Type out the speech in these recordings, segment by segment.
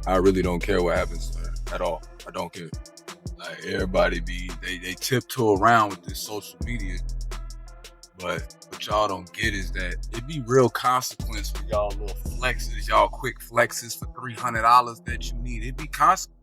I really don't care what happens to her at all. I don't care. Like everybody they tiptoe around with this social media, but what y'all don't get is that it be real consequence for y'all little flexes, y'all quick flexes for $300 that you need. It be consequence.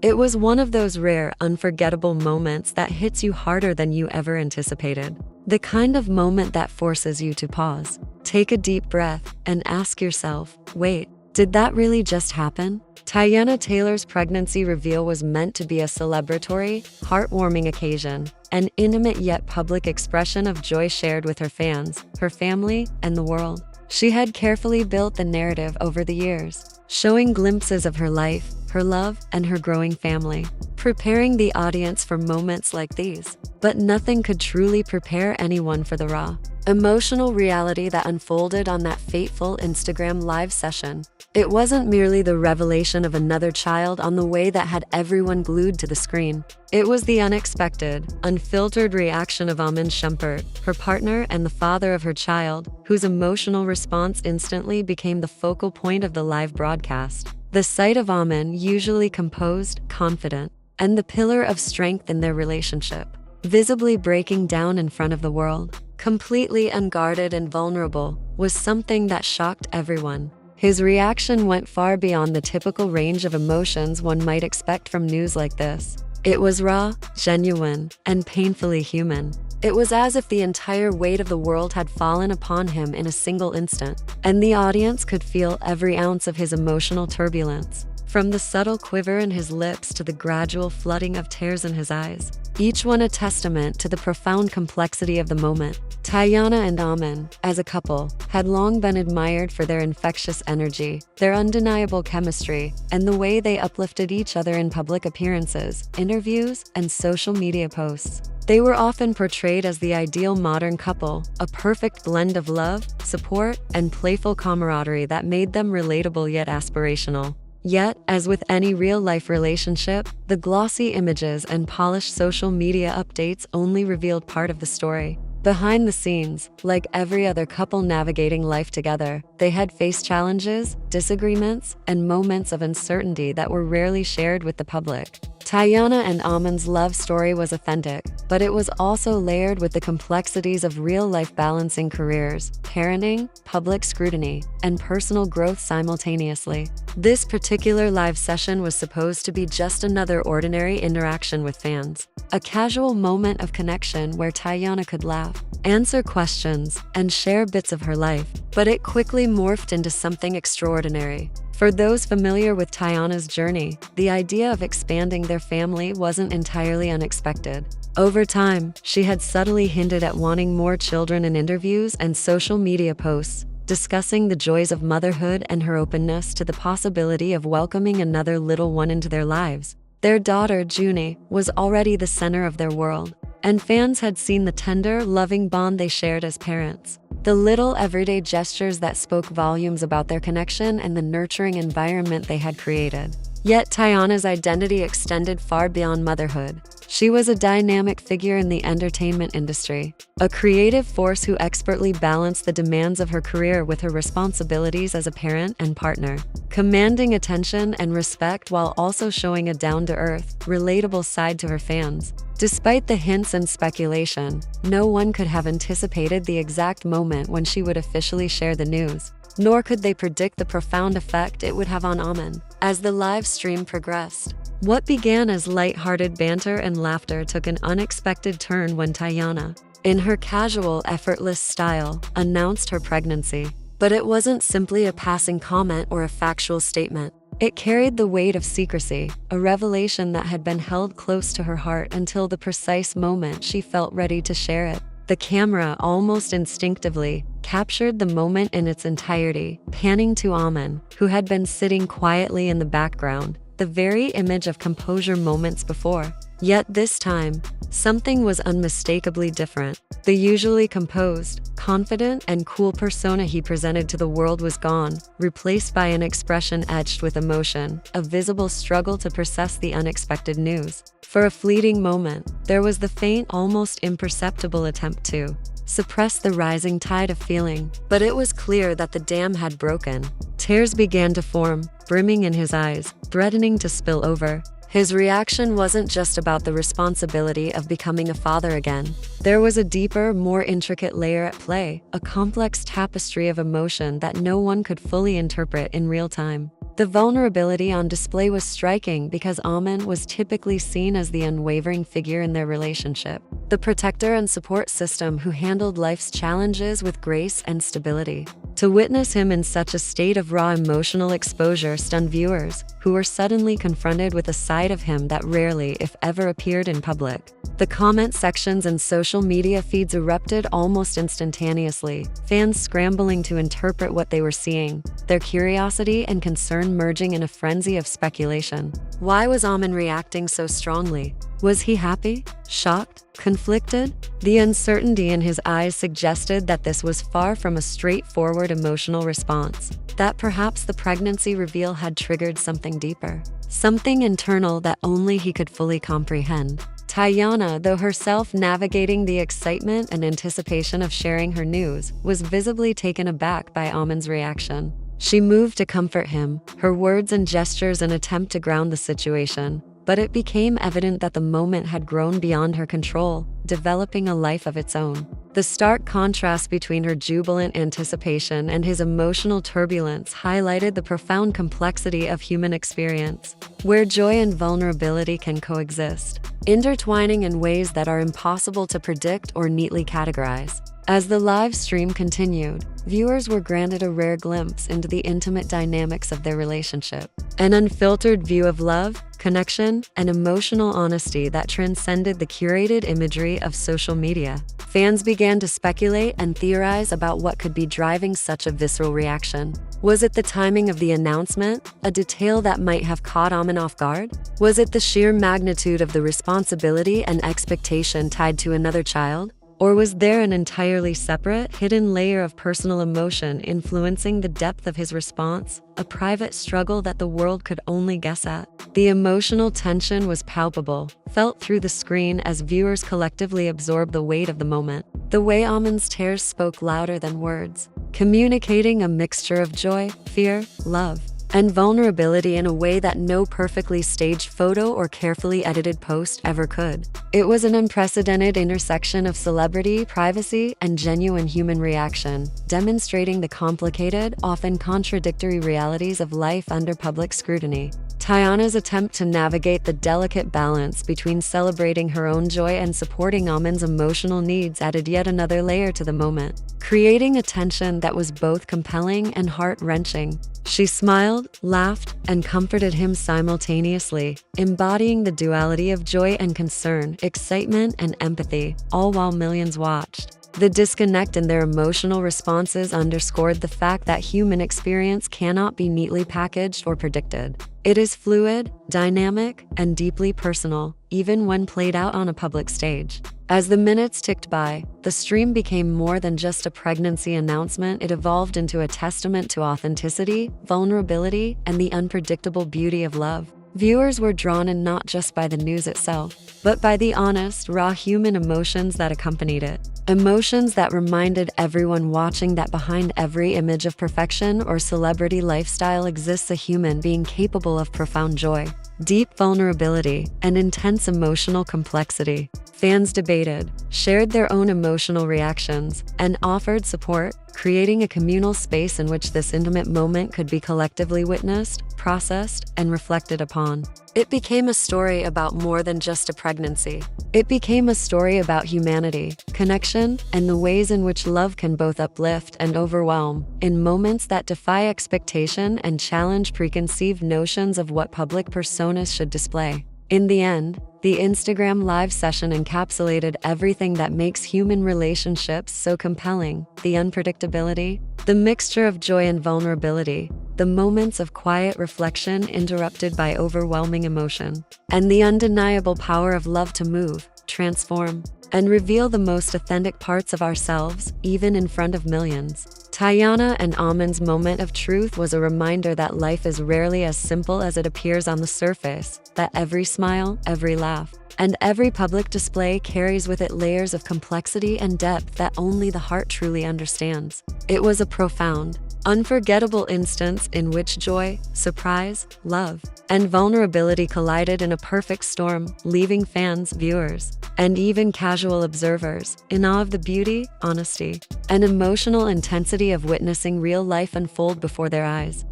It was one of those rare, unforgettable moments that hits you harder than you ever anticipated. The kind of moment that forces you to pause, take a deep breath, and ask yourself, wait, did that really just happen? Teyana Taylor's pregnancy reveal was meant to be a celebratory, heartwarming occasion, an intimate yet public expression of joy shared with her fans, her family, and the world. She had carefully built the narrative over the years, showing glimpses of her life, her love, and her growing family, preparing the audience for moments like these. But nothing could truly prepare anyone for the raw, emotional reality that unfolded on that fateful Instagram live session. It wasn't merely the revelation of another child on the way that had everyone glued to the screen. It was the unexpected, unfiltered reaction of Iman Shumpert, her partner and the father of her child, whose emotional response instantly became the focal point of the live broadcast. The sight of Iman, usually composed, confident, and the pillar of strength in their relationship, visibly breaking down in front of the world, completely unguarded and vulnerable, was something that shocked everyone. His reaction went far beyond the typical range of emotions one might expect from news like this. It was raw, genuine, and painfully human. It was as if the entire weight of the world had fallen upon him in a single instant, and the audience could feel every ounce of his emotional turbulence. From the subtle quiver in his lips to the gradual flooding of tears in his eyes, each one a testament to the profound complexity of the moment. Teyana and Iman, as a couple, had long been admired for their infectious energy, their undeniable chemistry, and the way they uplifted each other in public appearances, interviews, and social media posts. They were often portrayed as the ideal modern couple, a perfect blend of love, support, and playful camaraderie that made them relatable yet aspirational. Yet, as with any real-life relationship, the glossy images and polished social media updates only revealed part of the story. Behind the scenes, like every other couple navigating life together, they had faced challenges, disagreements, and moments of uncertainty that were rarely shared with the public. Teyana and Iman's love story was authentic, but it was also layered with the complexities of real-life balancing careers, parenting, public scrutiny, and personal growth simultaneously. This particular live session was supposed to be just another ordinary interaction with fans, a casual moment of connection where Teyana could laugh, answer questions, and share bits of her life. But it quickly morphed into something extraordinary. For those familiar with Teyana's journey, the idea of expanding their family wasn't entirely unexpected. Over time, she had subtly hinted at wanting more children in interviews and social media posts, discussing the joys of motherhood and her openness to the possibility of welcoming another little one into their lives. Their daughter, Junie, was already the center of their world, and fans had seen the tender, loving bond they shared as parents. The little everyday gestures that spoke volumes about their connection and the nurturing environment they had created. Yet Teyana's identity extended far beyond motherhood. She was a dynamic figure in the entertainment industry, a creative force who expertly balanced the demands of her career with her responsibilities as a parent and partner, commanding attention and respect while also showing a down-to-earth, relatable side to her fans. Despite the hints and speculation, no one could have anticipated the exact moment when she would officially share the news, nor could they predict the profound effect it would have on Iman. As the live stream progressed, what began as light-hearted banter and laughter took an unexpected turn when Teyana, in her casual, effortless style, announced her pregnancy. But it wasn't simply a passing comment or a factual statement. It carried the weight of secrecy, a revelation that had been held close to her heart until the precise moment she felt ready to share it. The camera, almost instinctively, captured the moment in its entirety, panning to Iman, who had been sitting quietly in the background, the very image of composure moments before. Yet this time, something was unmistakably different. The usually composed, confident, and cool persona he presented to the world was gone, replaced by an expression etched with emotion, a visible struggle to process the unexpected news. For a fleeting moment, there was the faint, almost imperceptible attempt to suppress the rising tide of feeling. But it was clear that the dam had broken. Tears began to form, brimming in his eyes, threatening to spill over. His reaction wasn't just about the responsibility of becoming a father again. There was a deeper, more intricate layer at play, a complex tapestry of emotion that no one could fully interpret in real time. The vulnerability on display was striking because Iman was typically seen as the unwavering figure in their relationship, the protector and support system who handled life's challenges with grace and stability. To witness him in such a state of raw emotional exposure stunned viewers, who were suddenly confronted with a side of him that rarely, if ever, appeared in public. The comment sections and social media feeds erupted almost instantaneously, fans scrambling to interpret what they were seeing, their curiosity and concern merging in a frenzy of speculation. Why was Iman reacting so strongly? Was he happy? Shocked? Conflicted? The uncertainty in his eyes suggested that this was far from a straightforward emotional response, that perhaps the pregnancy reveal had triggered something deeper, something internal that only he could fully comprehend. Teyana, though herself navigating the excitement and anticipation of sharing her news, was visibly taken aback by Iman's reaction. She moved to comfort him, her words and gestures an attempt to ground the situation. But it became evident that the moment had grown beyond her control, developing a life of its own. The stark contrast between her jubilant anticipation and his emotional turbulence highlighted the profound complexity of human experience, where joy and vulnerability can coexist, intertwining in ways that are impossible to predict or neatly categorize. As the live stream continued, viewers were granted a rare glimpse into the intimate dynamics of their relationship, an unfiltered view of love, connection, and emotional honesty that transcended the curated imagery of social media. Fans began to speculate and theorize about what could be driving such a visceral reaction. Was it the timing of the announcement, a detail that might have caught Iman off guard? Was it the sheer magnitude of the responsibility and expectation tied to another child? Or was there an entirely separate, hidden layer of personal emotion influencing the depth of his response, a private struggle that the world could only guess at? The emotional tension was palpable, felt through the screen as viewers collectively absorbed the weight of the moment. The way Iman's tears spoke louder than words, communicating a mixture of joy, fear, love, and vulnerability in a way that no perfectly staged photo or carefully edited post ever could. It was an unprecedented intersection of celebrity, privacy, and genuine human reaction, demonstrating the complicated, often contradictory realities of life under public scrutiny. Teyana's attempt to navigate the delicate balance between celebrating her own joy and supporting Iman's emotional needs added yet another layer to the moment, creating a tension that was both compelling and heart-wrenching. She smiled, laughed, and comforted him simultaneously, embodying the duality of joy and concern, excitement and empathy, all while millions watched. The disconnect in their emotional responses underscored the fact that human experience cannot be neatly packaged or predicted. It is fluid, dynamic, and deeply personal, even when played out on a public stage. As the minutes ticked by, the stream became more than just a pregnancy announcement. It evolved into a testament to authenticity, vulnerability, and the unpredictable beauty of love. Viewers were drawn in not just by the news itself, but by the honest, raw human emotions that accompanied it. Emotions that reminded everyone watching that behind every image of perfection or celebrity lifestyle exists a human being capable of profound joy, deep vulnerability, and intense emotional complexity. Fans debated, shared their own emotional reactions, and offered support, creating a communal space in which this intimate moment could be collectively witnessed, processed, and reflected upon. It became a story about more than just a pregnancy. It became a story about humanity, connection, and the ways in which love can both uplift and overwhelm, in moments that defy expectation and challenge preconceived notions of what public personas should display. In the end, the Instagram live session encapsulated everything that makes human relationships so compelling: the unpredictability, the mixture of joy and vulnerability, the moments of quiet reflection interrupted by overwhelming emotion, and the undeniable power of love to move, transform, and reveal the most authentic parts of ourselves, even in front of millions. Teyana and Iman's moment of truth was a reminder that life is rarely as simple as it appears on the surface, that every smile, every laugh, and every public display carries with it layers of complexity and depth that only the heart truly understands. It was a profound, unforgettable instance in which joy, surprise, love, and vulnerability collided in a perfect storm, leaving fans, viewers, and even casual observers in awe of the beauty, honesty, and emotional intensity of witnessing real life unfold before their eyes.